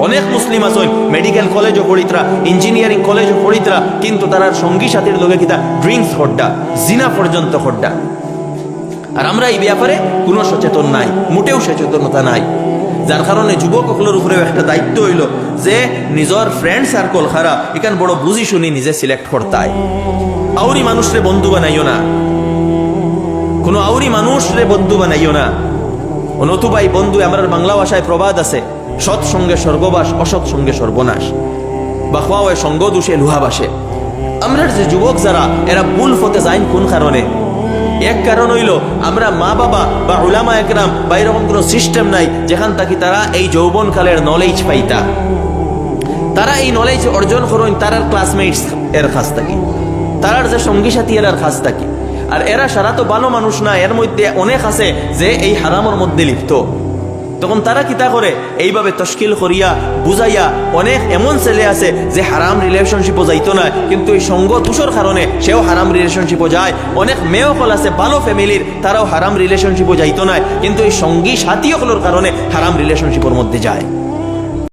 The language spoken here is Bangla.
অনেক মুসলিম আছেন মেডিকেল কলেজও পড়িতরা, ইঞ্জিনিয়ারিং কলেজও পড়িতরা, কিন্তু তারার সঙ্গী সাথীর লগে কিতা ড্রিঙ্কস হড্ডা, জিনা পর্যন্ত হড্ডা। আর আমরা এই ব্যাপারে কোনো সচেতন নাই, মোটেও সচেতনতা নাই। যার কারণে যুবকগুলোর উপরেও একটা দায়িত্ব হইল যে নিজের ফ্রেন্ড সার্কল খারা এখান বড় বুঝি শুনি নিজে সিলেক্ট করতায়। আউরি মানুষরে বন্ধু বানাইও না, কোনো আউরি মানুষরে বন্ধু বানাইও না। নতুবাই বন্ধু, আমার বাংলা ভাষায় প্রবাদ আছে, সৎ সঙ্গে স্বর্গবাস, অসৎ সঙ্গে সর্বনাশ। বাখওয়া ওই সঙ্গ দোষে লুহা বাসে। আমরা যে যুবক যারা এরা ভুল পথে যাইন কোন কারণে? এক কারণ হইল আমরা মা বাবা বা উলামা একরাম বা এরকম কোনো সিস্টেম নাই যেখান থেকে তারা এই যৌবনকালের নলেজ পাইতা। তারা এই নলেজ অর্জন করেন তারার ক্লাসমেটস এর কাছ থেকে, তারার যে সঙ্গী সাথী এর কাছ থেকে। আর এরা সারা তো ভালো মানুষ না, এর মধ্যে অনেক আছে যে এই হারামের মধ্যে লিপ্ত। তখন তারা কিতা করে এইভাবে তশকিল করিয়া বুঝাইয়া, অনেক এমন ছেলে আছে যে হারাম রিলেশনশিপও যাইতো না, কিন্তু এই সঙ্গ দোষের কারণে সেও হারাম রিলেশনশিপও যায়। অনেক মেয়েও কল আছে ভালো ফ্যামিলির, তারাও হারাম রিলেশনশিপও যাইতো না, কিন্তু এই সঙ্গী সাথীগুলোর কারণে হারাম রিলেশনশিপের মধ্যে যায়।